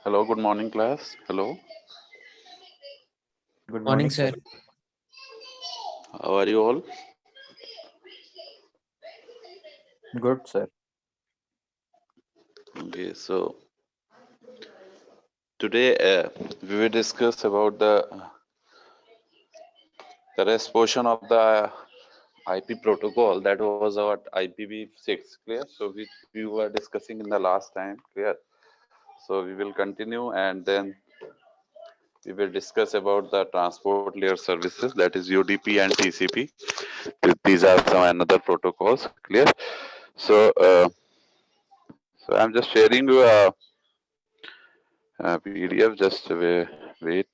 Hello, good morning, class. Hello, Good Morning, morning, sir. sir. how are you all? Good, sir. Okay, so today we will discuss about the rest portion of the IP protocol that was our IPv6. Clear? So which we were discussing in the last time. Clear? So we will continue and then we will discuss about the transport layer services, that is UDP and TCP. These are some another protocols. Clear? So I'm just sharing you a PDF. Just wait.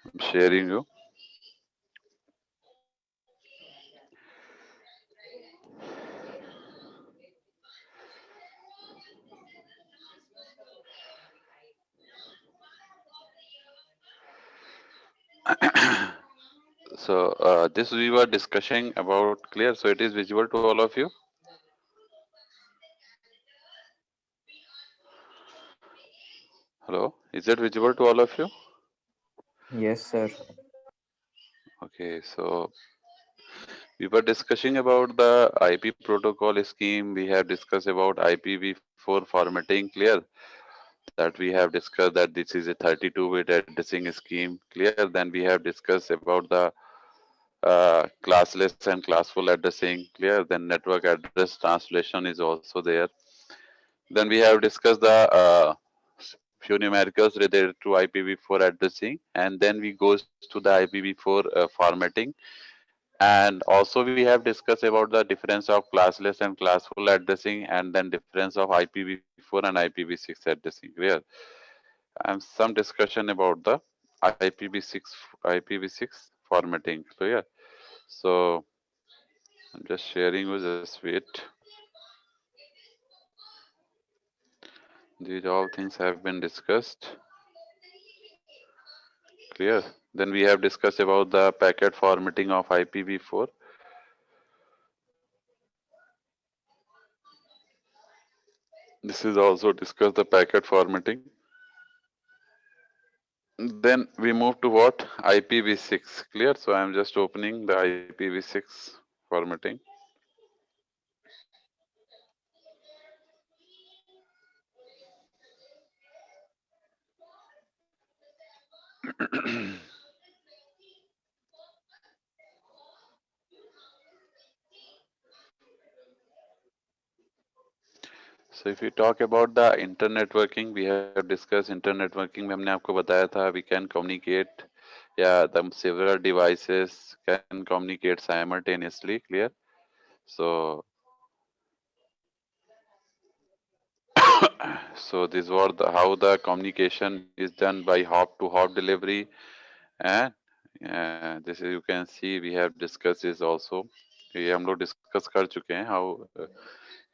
I'm sharing you. So this we were discussing about. Clear? So it is visible to all of you. Hello, is it visible to all of you? Yes, sir. Okay, so we were discussing about the IP protocol scheme. We have discussed about IPv4 formatting. Clear? That we have discussed that this is a 32-bit addressing scheme. Clear? Then we have discussed about the classless and classful addressing. Clear? Then network address translation is also there. Then we have discussed the few numericals related to IPv4 addressing, and then we goes to the IPv4 formatting, and also we have discussed about the difference of classless and classful addressing, and then difference of IPv4 and IPv6 addressing. Clear? And some discussion about the IPv6 formatting. Clear? So I'm just sharing with just wait. These all things have been discussed. Clear? Then we have discussed about the packet formatting of IPv4. This is also discussed the packet formatting. Then we move to what? IPv6. Clear? So I'm just opening the IPv6 formatting. So if you talk about the internet working, we have discussed internet working में हमने आपको बताया था we can communicate, yeah, the several devices can communicate simultaneously. Clear? So so this was how the communication is done by hop to hop delivery, and this is, you can see we have discussed this also. ये हम लोग discuss कर चुके हैं how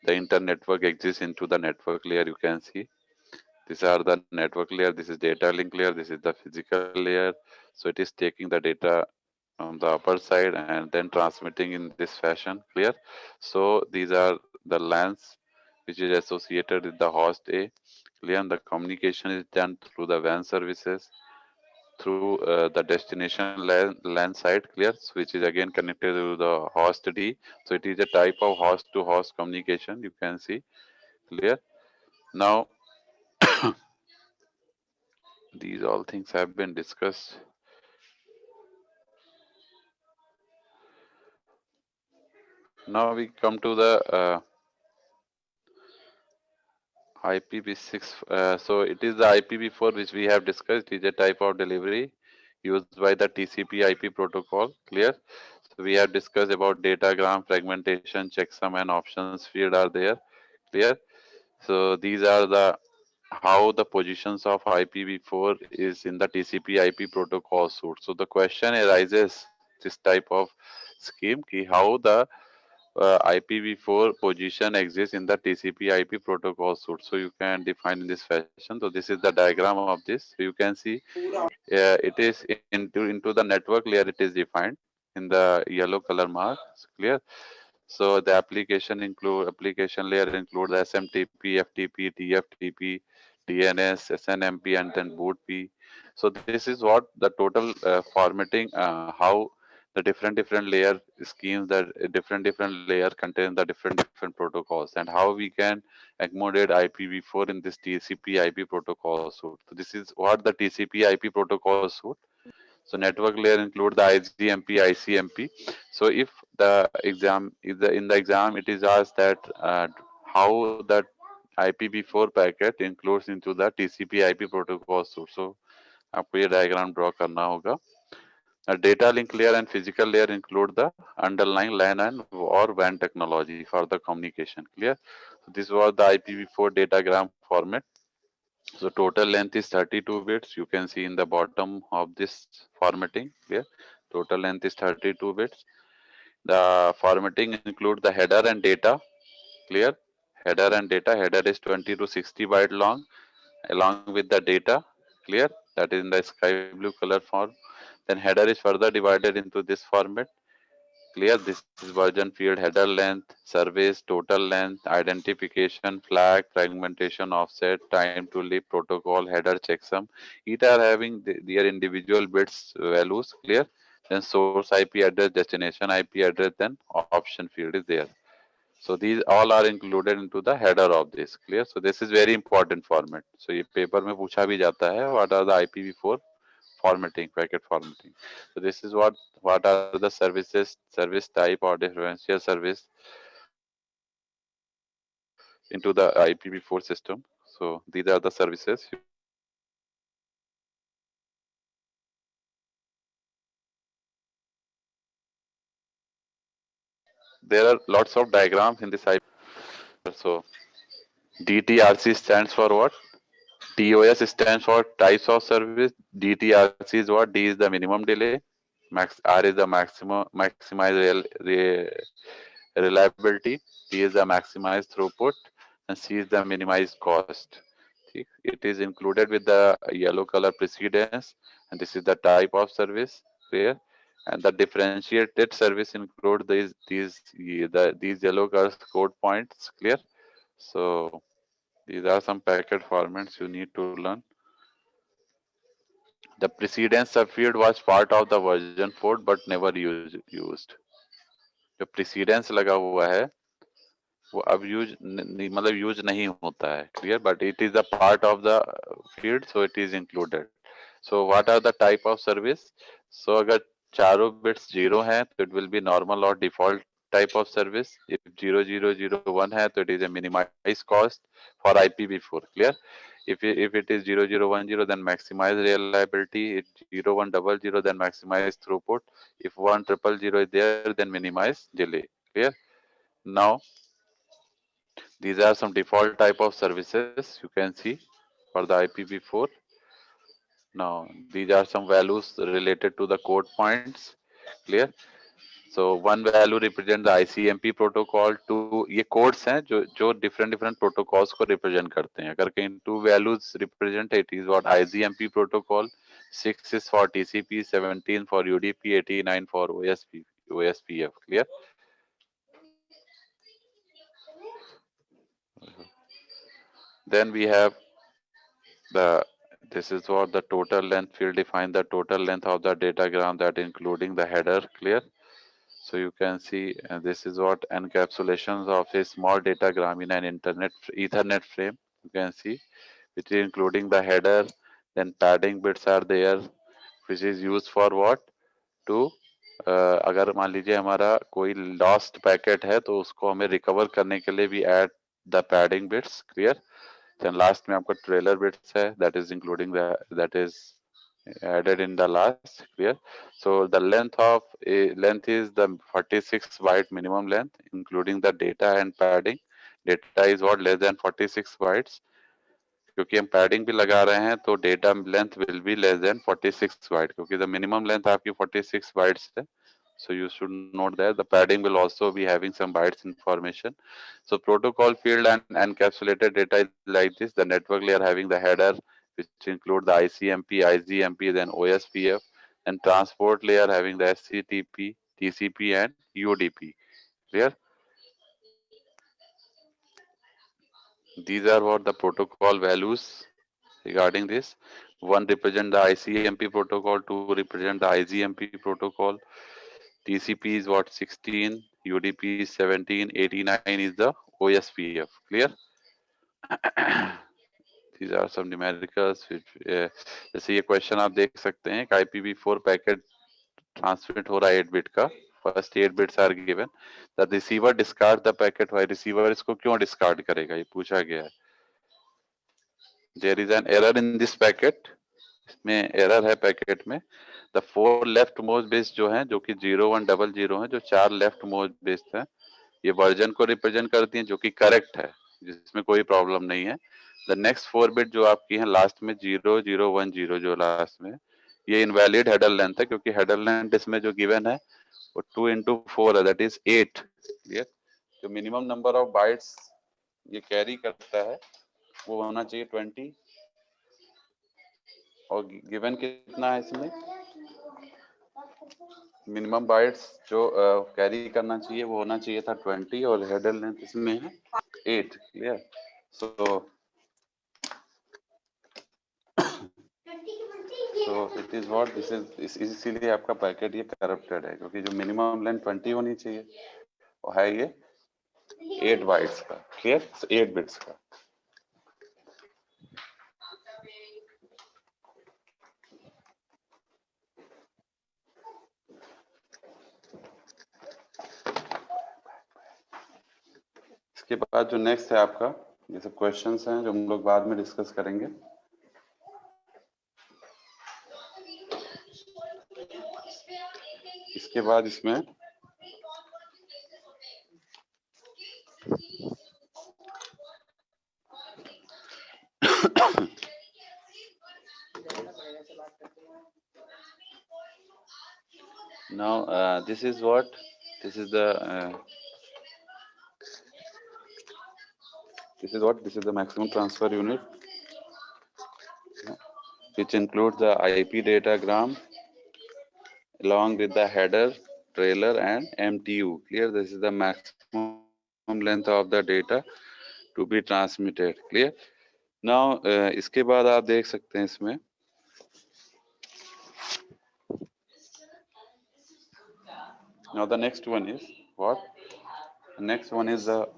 the internet network exists into the network layer. You can see these are the network layer, this is data link layer, this is the physical layer. So it is taking the data from the upper side and then transmitting in this fashion. Clear? So these are the LANs which is associated with the host A. Clear? And the communication is done through the WAN services through the destination LAN side. Clear? So which is again connected to the host D. So it is a type of host to host communication. You can see. Clear? Now these all things have been discussed. Now we come to the IPv6. So it is the IPv4 which we have discussed. It is a type of delivery used by the TCP/IP protocol. Clear? So we have discussed about datagram, fragmentation, checksum, and options field are there. Clear? So these are the how the positions of IPv4 is in the TCP/IP protocol suite. So the question arises this type of scheme ki how the IPv4 position exists in the TCP/IP protocol suite. So you can define in this fashion. So this is the diagram of this. So you can see it is into the network layer. It is defined in the yellow color mark. Clear? So the application layer include the SMTP, FTP, TFTP, DNS, SNMP, and then boot P. So this is what the total formatting, how the different layer schemes, that different layer contain the different protocols, and how we can accommodate IPv4 in this TCP IP protocol suite. So this is what the TCP IP protocol suite. So network layer include the IGMP, ICMP. So if the exam is in the exam, it is asked that how that IPv4 packet includes into the TCP IP protocol suite. So आपको ये diagram draw करना होगा. A data link layer and physical layer include the underlying LAN and or WAN technology for the communication. Clear? So this was the IPv4 datagram format. So total length is 32 bits. You can see in the bottom of this formatting. Clear? Total length is 32 bits. The formatting include the header and data. Clear? Header and data. Header is 20 to 60 byte long along with the data. Clear? That is in the sky blue color form. Then header is further divided into this format. Clear? This is version field, header length, service, total length, identification, flag, fragmentation, offset, time to leave, protocol, header, checksum. Each are having their individual bits values. Clear? Then source IP address, destination IP address, then option field is there. So these all are included into the header of this. Clear? So this is very important format. So ये paper में पूछा भी जाता है, what are the IPv4 formatting, packet formatting. So this is what are the services, service type or differential service into the IPv4 system. So these are the services. You can see there are lots of diagrams in this IP. So DTRC stands for what? TOS stands for types of service. DTRC is what? D is the minimum delay. R is the maximize reliability. T is the maximize throughput, and C is the minimized cost. It is included with the yellow color precedence, and this is the type of service. Clear? And the differentiated service include these yellow color code points. Clear? So these are some packet formats you need to learn. The precedence subfield was part of the version 4 but never used. जो precedence लगा हुआ है वो अब मतलब use नहीं होता है. Clear? But it is a part of the field, so it is included. So what are the type of service? So अगर चारों बिट्स जीरो हैं तो इट विल बी नॉर्मल और default type of service. If 0001 है तो it is a minimize cost for IPv4. Clear? If it is 0010, then maximize reliability. If 0100, then maximize throughput. If 1000 is there, then minimize delay. Clear? Now these are some default type of services you can see for the IPv4. Now these are some values related to the code points. Clear? So one value represent the ICMP protocol. Two ये codes हैं जो different protocols को represent करते हैं. अगर कहीं two values represent it is what ICMP protocol. 6 is for TCP, 17 for UDP, 89 for OSPF. Clear? Then we have the this is what the total length field define the total length of the datagram, that including the header. Clear? So you can see this is what encapsulations of a small datagram in an ethernet frame. You can see which is including the header. Then padding bits are there, which is used for what? To अगर मान लीजिए हमारा कोई lost packet है तो उसको हमें recover करने के लिए भी add the padding bits. Clear? Then last में आपका trailer bits है, that is including that is added in the last. Clear? So the length is the 46 byte minimum length, including the data and padding. Data is what? Less than 46 bytes. क्योंकि हम padding भी लगा रहे हैं तो data length will be less than 46 byte, क्योंकि the minimum length आपकी 46 bytes है. So you should note that the padding will also be having some bytes information. So protocol field and encapsulated data is like this. The network layer having the header, which include the ICMP, IGMP, then OSPF, and transport layer having the SCTP, TCP, and UDP. Clear? These are what the protocol values. regarding this. One represent the ICMP protocol, two represent the IGMP protocol. TCP is what 16, UDP is 17, 89 is the OSPF. Clear? These are some numericals which जैसे ये question आप देख सकते हैं IPv4 packet transmit हो रहा है 8 bit का. First 8 bits are given. The receiver discard the packet. Why receiver इसको क्यों डिस्कार्ड करेगा, ये पूछा गया है. There is an error in this packet. इसमें एरर है पैकेट में. द 4 लेफ्ट मोस्ट बिट्स जो हैं, जो कि 0100 हैं, जो 4 लेफ्ट मोस्ट बिट्स हैं, ये वर्जन को रिप्रेजेंट करती हैं, जो कि करेक्ट है, जिसमें कोई प्रॉब्लम नहीं है. द नेक्स्ट 4 बिट जो आपकी हैं लास्ट में 0010 जो लास्ट में, ये इनवैलिड हेडर लेंथ है, क्योंकि हेडर लेंथ इसमें जो गिवन है वो 2 into 4 है, दैट इज 8. क्लियर? जो मिनिमम नंबर ऑफ बाइट्स ये कैरी करता है वो होना चाहिए 20, और गिवन कितना है इसमें, मिनिमम बाइट्स जो कैरी करना चाहिए वो होना चाहिए था 20, और हेडर लेंथ इसमें है 8. Clear? So it is what this is, इसीलिए आपका पैकेट ये करप्टेड है, क्योंकि जो मिनिमम लेंथ 20 होनी चाहिए वो है ये 8 बाइट्स का. क्लियर? 8 बिट्स का. इसके बाद जो नेक्स्ट है आपका, ये सब क्वेश्चंस हैं जो हम लोग बाद में डिस्कस करेंगे. इसके बाद इसमें now this is what, this is the this is the maximum transfer unit, which includes the IP datagram along with the header, trailer and MTU. Clear? This is the maximum length of the data to be transmitted. Clear? Now इसके बाद आप देख सकते हैं इसमें now the next one is what? The next one is the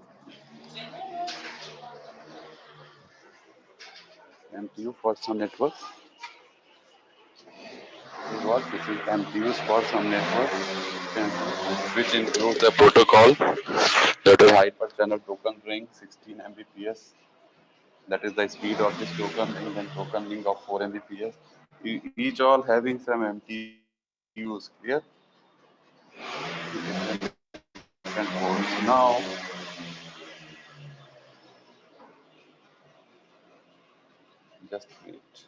MTU for some network. What? This is MTUs for some network, which includes the protocol that is hyper-channel token ring 16 Mbps. That is the speed of this token ring, and token ring of 4 Mbps. Each all having some MTUs. Clear? Now, just wait.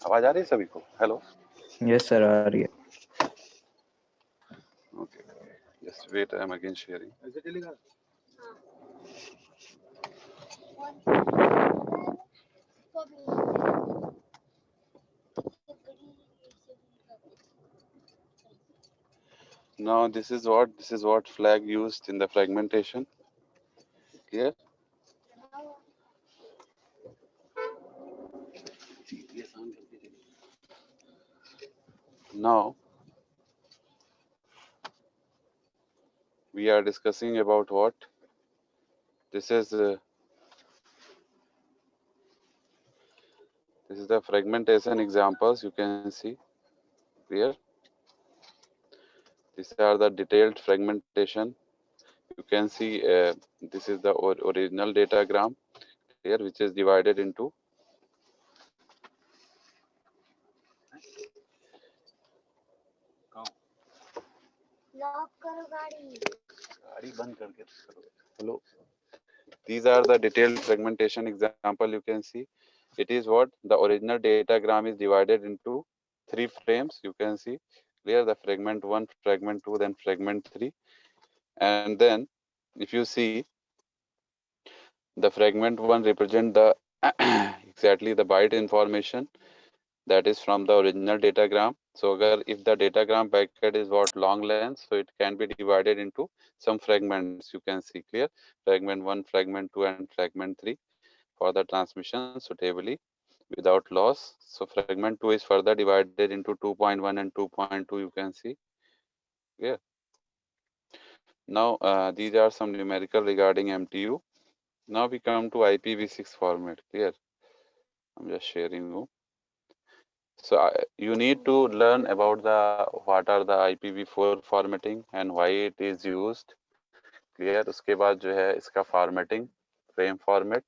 आवाज आ रही है सभी को? Hello. Yes, sir. आ रही है. Okay. Just wait. I am again sharing. Now this is what flag used in the fragmentation. Clear? Now we are discussing about what? This is the fragmentation examples. You can see. Clear? These are the detailed fragmentation you can see this is the original datagram here, which is divided into hello. These are the detailed fragmentation example. You can see it is what the original datagram is divided into 3 frames. You can see clear, the fragment 1, fragment 2, then fragment 3. And then if you see, the fragment 1 represent the exactly the byte information that is from the original datagram. So if the datagram packet is what long length, so it can be divided into some fragments. You can see clear, fragment 1, fragment 2, and fragment 3 for the transmission suitably without loss. So fragment 2 is further divided into 2.1 and 2.2. You can see clear. Now these are some numerical regarding MTU. Now we come to IPv6 format. Clear. I'm just sharing you. So you need to learn about the what are the IPv4 formatting and why it is used. Clear. उसके बाद जो है इसका formatting, frame format,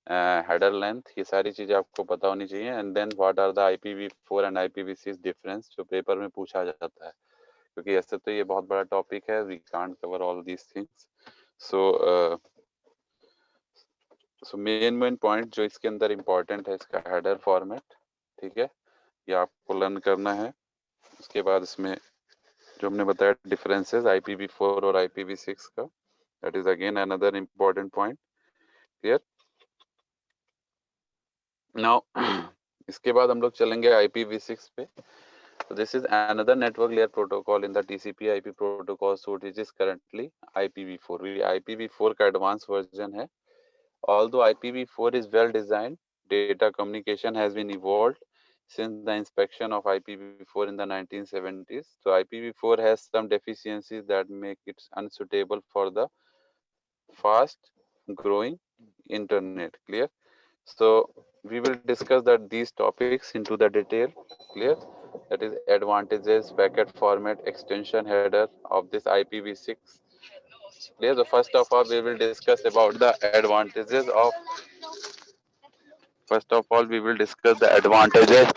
header length, ये सारी चीजें आपको पता होनी चाहिए. And then what are the IPv4 and IPv6 difference, जो पेपर में पूछा जाता है. क्योंकि ऐसे तो ये बहुत बड़ा टॉपिक है, we can't cover all these things. So main point जो इसके अंदर important है, इसका header format. ठीक है, ये आपको लर्न करना है. उसके बाद इसमें जो हमने बताया डिफरेंसेस IPv4 और IPv6 का, that is again another important point. Clear. Now इसके बाद हम लोग चलेंगे IPv6 पे. So this is another network layer protocol in the TCP/IP protocol suite, which is currently IPv4. IPv4 का advanced version है. Although IPv4 is well designed, data communication has been evolved since the inspection of IPv4 in the 1970s. So IPv4 has some deficiencies that make it unsuitable for the fast growing internet. Clear. So we will discuss that these topics into the detail. Clear. That is advantages, packet format, extension header of this IPv6. Clear. So first of all, we will discuss about the advantages of. First of all, we will discuss the advantages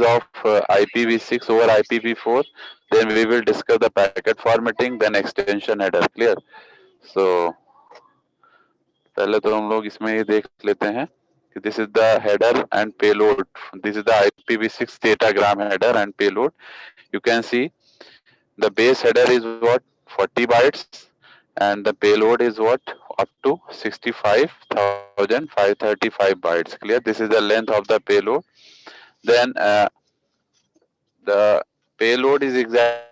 of IPv6 over IPv4. Then we will discuss the packet formatting, then extension header. Clear. So पहले तो हम लोग इसमें ये देख लेते हैं कि this is the header and payload. This is the IPv6 datagram header and payload. You can see the base header is what 40 bytes and the payload is what up to 65,535 bytes. Clear. This is the length of the payload. Then the payload is exactly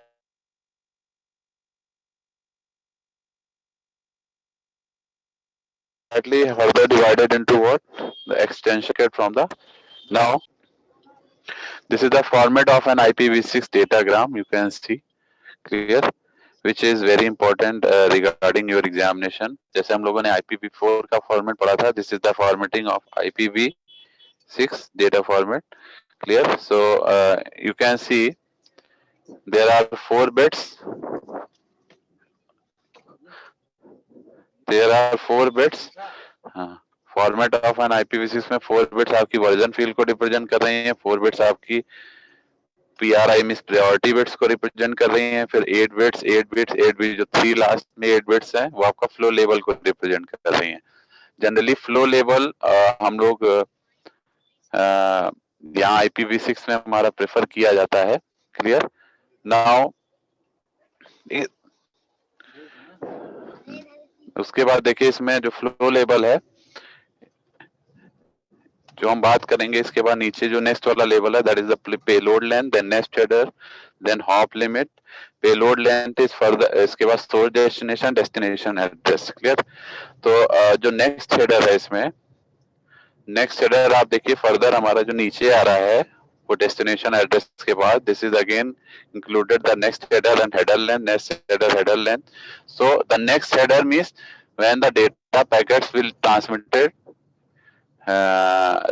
further divided into what the extension from the. Now this is the format of an IPv6 datagram. You can see clear, which is very important regarding your examination. जैसे हम लोगों ने IPv4 का format पढ़ा था. This is the formatting of IPv6 data format. Clear. So you can see there are 4 bits. There are 4 bits. Format of an IPv6 में 4 bits आपकी version field को रिप्रेजेंट कर रही हैं, 4 बिट्स आपकी PRI मींस प्रायोरिटी बिट्स को represent कर रही हैं, फिर 8 बिट्स जो 3 लास्ट में 8 बिट्स हैं वो आपका फ्लो लेवल को रिप्रेजेंट कर रही हैं. जनरली फ्लो लेवल हम लोग यहाँ IPv6 में हमारा प्रेफर किया जाता है. क्लियर. नाउ उसके बाद देखिए इसमें जो फ्लो लेवल है जो हम बात करेंगे, इसके बाद नीचे जो नेक्स्ट वाला लेवल है that is the payload length, then next header, then hop limit. Payload length is further, इसके बाद सोर्स डेस्टिनेशन एड्रेस. क्लियर. तो जो नेक्स्ट हेडर है इसमें, नेक्स्ट हेडर आप देखिए फर्दर हमारा जो नीचे आ रहा है वो डेस्टिनेशन एड्रेस के बाद this is again included the next header and header length, next header length. So the next header means when the data packets will transmitted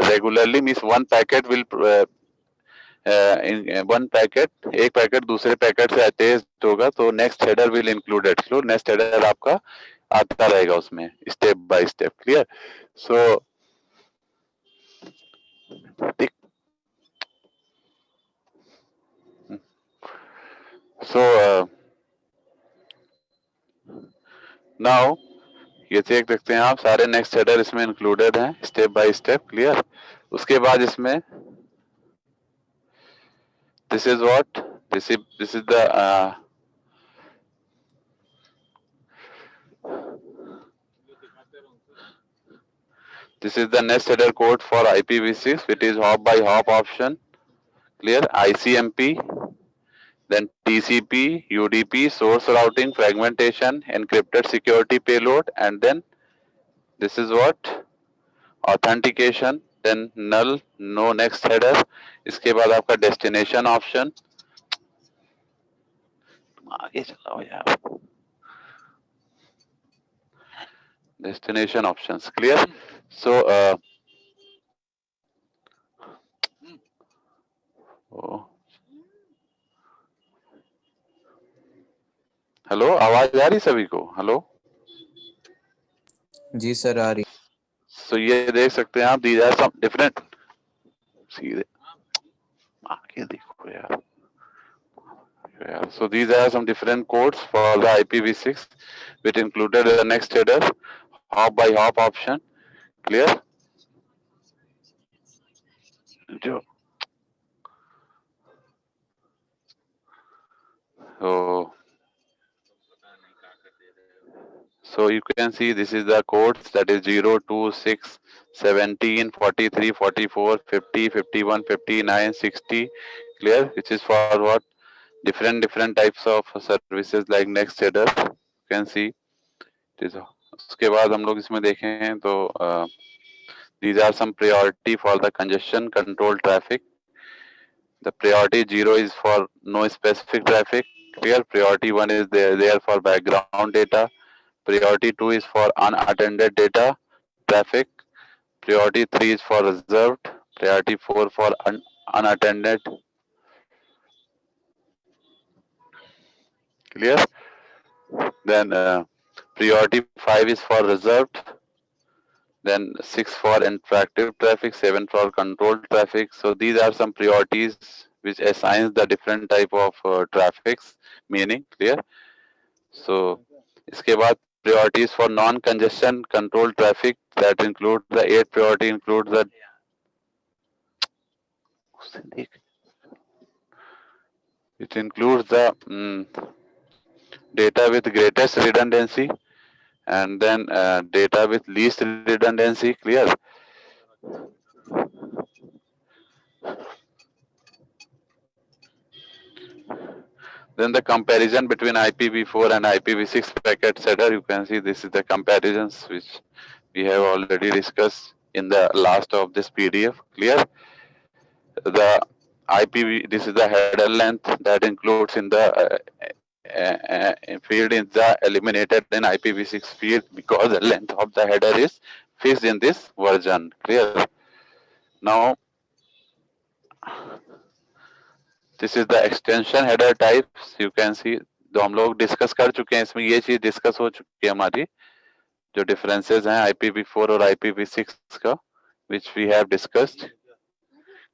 regularly, means one packet will in one packet, एक packet दूसरे packet से attached होगा तो next header will included, तो next header आपका आता रहेगा उसमें step by step. Clear? So so now ये चेक देखते हैं आप, सारे नेक्स्ट हेडर इसमें इंक्लूडेड हैं स्टेप बाय स्टेप। क्लियर? उसके बाद इसमें this is what, this is the this is the next header code for IPv6. It is hop by hop option. Clear? ICMP, then TCP, UDP, source routing, fragmentation, encrypted security payload, and then this is what? Authentication, then null, no next header. इसके बाद आपका destination option. आगे चलाओ यार. Destination options. Clear? So, hello, आवाज आ रही सभी को? हेलो जी सर, आ रही। सो ये देख सकते हैं आप, दीज आर सम डिफरेंट, सीधे आगे देखो यार। So these are some different codes for the IPv6 which included the next header hop by hop option. Clear? जो so you can see this is the codes, that is 0, 2, 6, 17, 43, 44, 50, 51, 59, 60. Clear? Which is for what? Different types of services like next header. You can see this. उसके बाद हम लोग इसमें देखें तो these are some priority for the congestion control traffic. The priority 0 is for no specific traffic. Clear? Priority 1 is there for background data. Priority 2 is for unattended data traffic. Priority 3 is for reserved. Priority 4 for unattended. Clear? Then priority 5 is for reserved. Then 6 for interactive traffic, 7 for controlled traffic. So these are some priorities which assigns the different type of traffics meaning. Clear? So इसके बाद priorities for non-congestion control traffic, that include the 8th priority includes the it includes the data with greatest redundancy and then data with least redundancy. Clear? Then the comparison between IPv4 and IPv6 packet header, you can see this is the comparisons which we have already discussed in the last of this PDF. Clear? The IPv, this is the header length that includes in the field is the eliminated in IPv6 field because the length of the header is fixed in this version. Clear? Now this is the extension header types. You can see जो हम लोग discuss कर चुके हैं, इसमें ये चीज discuss हो चुकी है हमारी, जो डिफरेंसेस हैं IPv4 और IPv6 का, which we have discussed.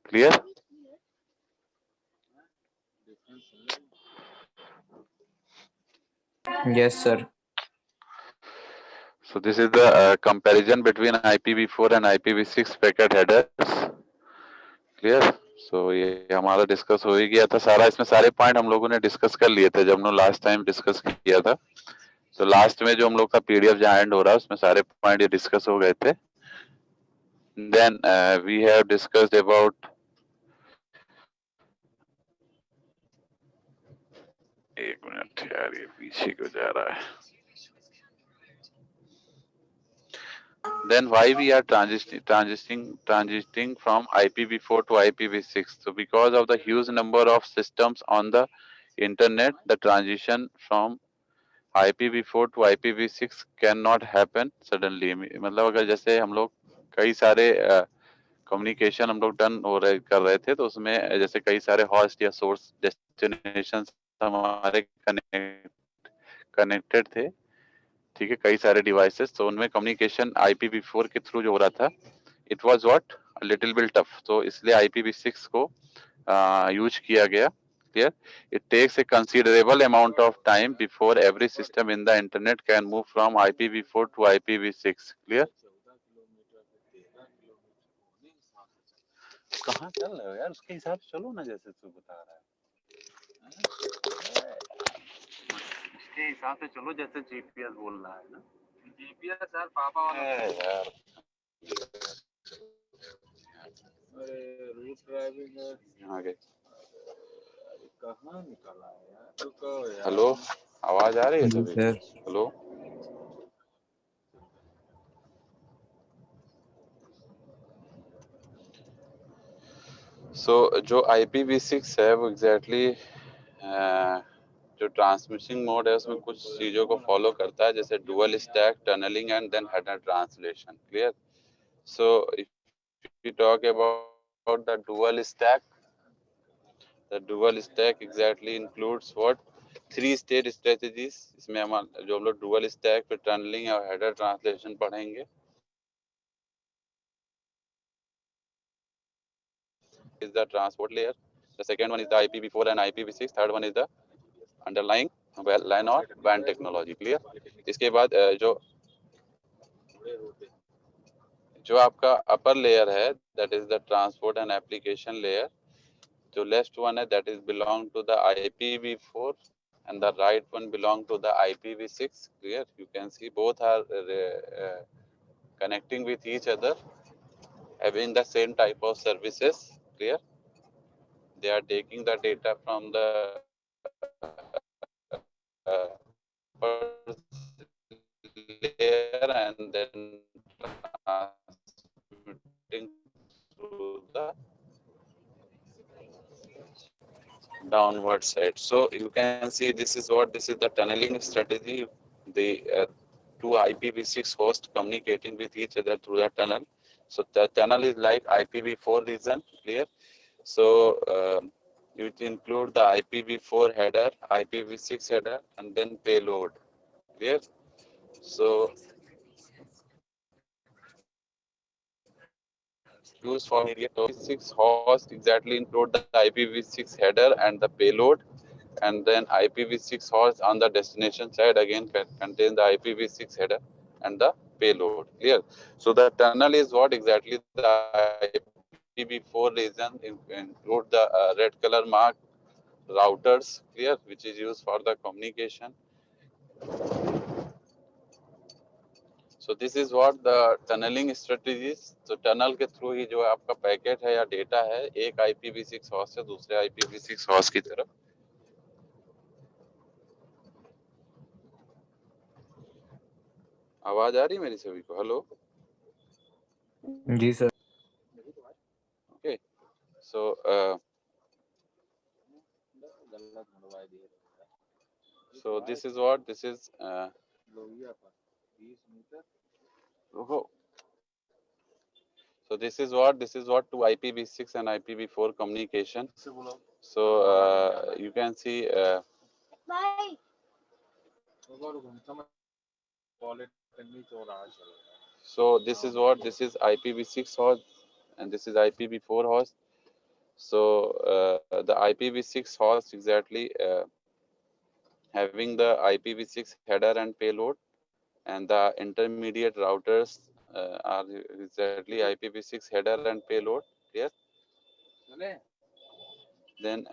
Clear? Yes sir. So this is the comparison between IPv4 and IPv6 packet headers. Clear? So ये हमारा डिस्कस हो ही गया था सारा, इसमें सारे पॉइंट हम लोगों ने डिस्कस कर लिए थे जब हम लोग लास्ट टाइम डिस्कस किया था। तो लास्ट में जो हम लोग का PDF जहाँ एंड हो रहा है उसमें सारे पॉइंट ये डिस्कस हो गए थे। Then we have discussed about एक मिनट यार, ये पीछे क्यों जा रहा है? Then why we are transitioning from IPv4 to IPv6? So because of the huge number of systems on the internet, the transition from IPv4 to IPv6 cannot happen suddenly. मतलब अगर जैसे हम लोग कई सारे कम्युनिकेशन हम लोग डन हो रहे कर रहे थे, तो उसमें जैसे कई सारे हॉस्ट या सोर्स डेस्टिनेशन हमारे कनेक्टेड थे, ठीक है, कई सारे डिवाइसेस, तो उनमें कम्युनिकेशन IPv4 के थ्रू जो हो रहा था, it was what little bit tough, तो इसलिए IPv6 को यूज किया गया। Clear? It takes a considerable amount of time before every system in the internet can move from IPv4 to IPv6। Clear? कहाँ चल रहे हो यार, उसके हिसाब से चलो ना, जैसे तू बता रहा है, उसके हिसाब से चलो जैसे जीपीएस बोल रहा है ना। जीपीएस यार पापा वाला यार, अरे रूट ड्राइविंग आगे कहाँ निकला है यार, रुको यार। हेलो, आवाज आ रही है जी सभी? सर। हेलो, सो जो IPv6 है वो एग्जैक्टली जो ट्रांसमिशन मोड है उसमें कुछ चीजों को फॉलो करता है, जैसे dual stack, tunneling and then header translation. Clear? So if we talk about the dual stack exactly includes what? Three state strategies. इसमें हम जो हम लोग डुअल स्टैक पे टनलिंग और हेडर ट्रांसलेशन पढ़ेंगे। is the transport layer, the second one is the IPv4 and IPv6, third one is the underlying LAN or WAN technology। Clear? इसके बाद जो आपका अपर लेयर है, that is the transport and application layer. जो left one है that is belong to the IPv4 and the right one belong to the IPv6। clear? You can see both are connecting with each other, having the same type of services। clear? They are taking the data from the layer and then transmitting through the downward side. So you can see this is the tunneling strategy. The two IPv6 hosts communicating with each other through the tunnel. So the tunnel is like IPv4 region. Clear? So it include the IPv4 header, IPv6 header, and then payload. Clear? So used for IPv6 host exactly include the IPv6 header and the payload, and then IPv6 host on the destination side again contain the IPv6 header and the payload. Clear? So the tunnel is what exactly the IPv4 region include the red color mark routers. Clear? Which is used for the communication. So this is what the tunneling strategies। तो tunnel के through ही जो आपका packet है या data है एक IPv6 host से दूसरे IPv6 हॉस्ट की तरफ। आवाज आ रही है मेरी सभी को? हेलो, जी sir. Okay. So so this is what this is so this is what to IPv6 and IPv4 communication। so you can see so this is what this is IPv6 host and this is IPv4 host। so the IPv6 host exactly having the IPv6 header and payload, and the intermediate routers are exactly IPv6 header and payload। Yes? Then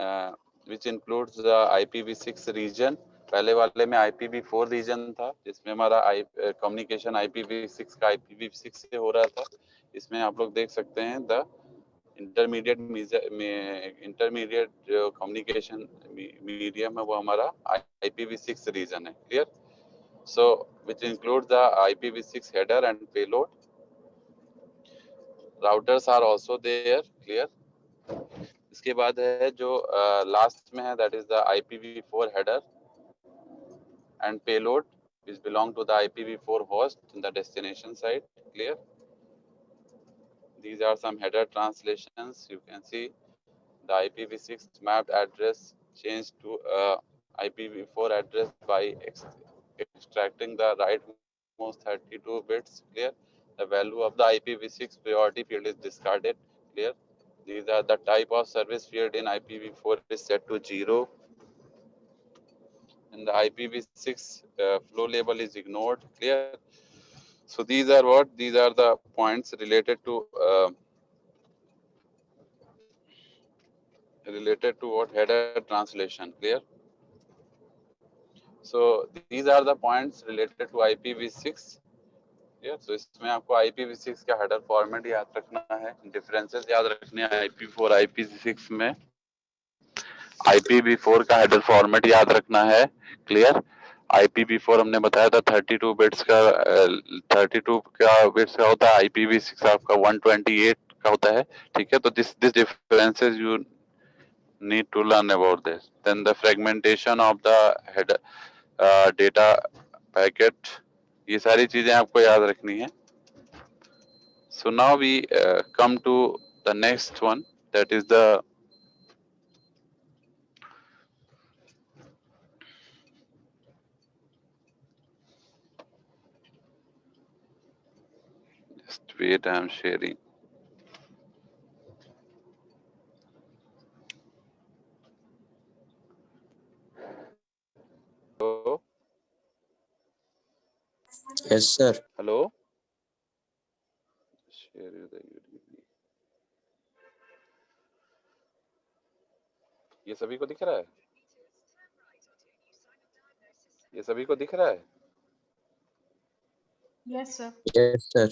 which includes the IPv6 region। पहले वाले में IPv4 reason था जिसमें हमारा communication IPv6 का IPv6 से हो रहा था। इसमें आप लोग देख सकते हैं द इंटरमीडिएट जो कम्युनिकेशन मीडियम है वो हमारा IPv6 रीजन है। Clear? so which includes the IPv6 header and payload। routers are also there। clear? इसके बाद है जो लास्ट में है that is the IPv4 header and payload which belong to the IPv4 host in the destination side। clear? These are some header translations. You can see the IPv6 mapped address changed to IPv4 address by extracting the rightmost 32 bits. Clear. The value of the IPv6 priority field is discarded. Clear. These are the type of service field in IPv4 is set to 0, and the IPv6 flow label is ignored. Clear. So these are what? These are the points related to what? Header translation. Clear. So these are the points related to IPv6. Yeah, so इसमें आपको IPv6 का header format याद रखना है, differences याद रखने हैं IP4 IP6 में, IPv4 का हेडर फॉर्मेट याद रखना है. क्लियर. IPv4 हमने बताया था 32 बिट्स का 32 का बिट्स का होता है, IPv6 आपका 128 का होता है. ठीक है, तो this differences you need to learn about this. Then the fragmentation of the header data packet, ये सारी चीजें आपको याद रखनी है. So now we come to the next one, that is the just wait, I am sharing. Hello. Yes, sir. Hello. Share the UDP. ये सभी को दिख रहा है? ये सभी को दिख रहा है? Yes, sir. Yes, sir.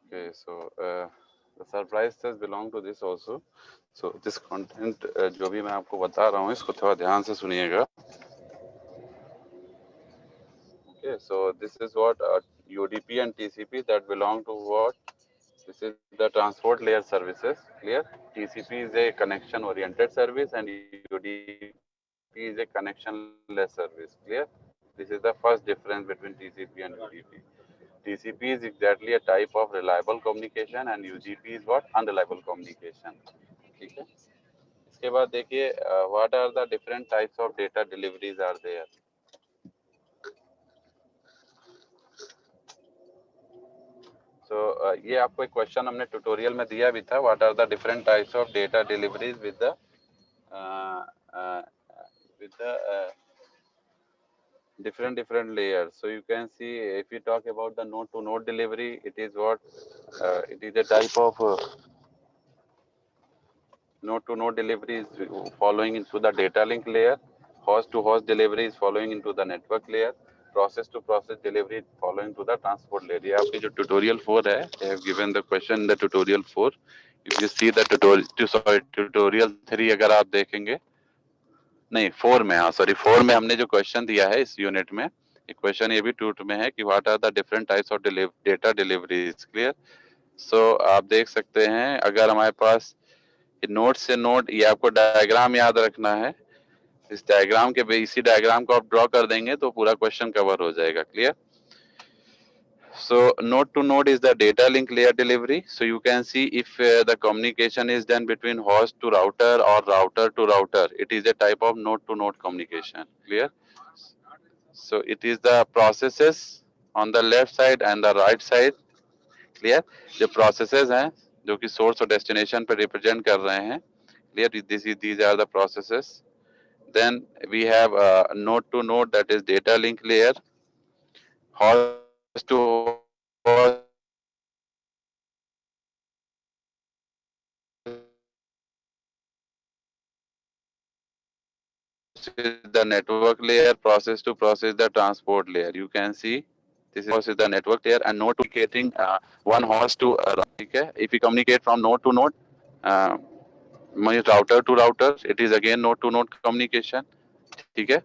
Okay, so the surprises belong to this also. So this content जो भी मैं आपको बता रहा हूँ इसको थोड़ा ध्यान से सुनिएगा. Okay, so this is what UDP and TCP that belong to what? This is the transport layer services. Clear? TCP is a connection oriented service and UDP is a connectionless service. Clear? This is the first difference between TCP and UDP. TCP is exactly a type of reliable communication and UDP is what? Unreliable communication. ठीक है. इसके बाद देखिए what are the different types of data deliveries are there. So ये आपको एक question हमने tutorial में दिया भी था. What are the different types of data deliveries with the different layers. So you can see if you talk about the node to node delivery, it is what it is a type of node to node delivery is following into the data link layer. Host to host delivery is following into the network layer. Process to process delivery following to the transport layer. ये आपकी जो tutorial 4 है, they have given the question in the tutorial 4. If you see the tutorial 3 अगर आप देखेंगे, नहीं 4 में, हाँ सॉरी 4 में हमने जो क्वेश्चन दिया है इस यूनिट में, एक क्वेश्चन ये भी 2 में है कि what are the different types of data deliveries. Clear. So आप देख सकते हैं अगर हमारे पास नोड से नोड, ये आपको डायग्राम याद रखना है. इस डायग्राम के इसी डायग्राम को आप ड्रॉ कर देंगे तो पूरा क्वेश्चन कवर हो जाएगा. Clear. So node to node is the data link layer delivery. So you can see if the communication is done between host to router or router to router, it is a type of node to node communication. Clear. So it is the processes on the left side and the right side. Clear. जो processes हैं जो कि source और destination पे represent कर रहे हैं. Clear. These are the processes. Then we have node to node, that is data link layer. Host to host is the network layer, process to process the transport layer. You can see this is the network layer and node communicating one host to okay. If we communicate from node to node, router to router, it is again node to node communication. Okay.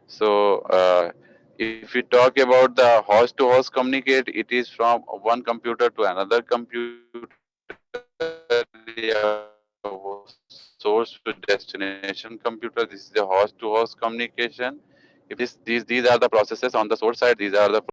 So if we talk about the host to host communicate, it is from one computer to another computer, source to destination computer. This is the host to host communication. If these are the processes on the source side, these are the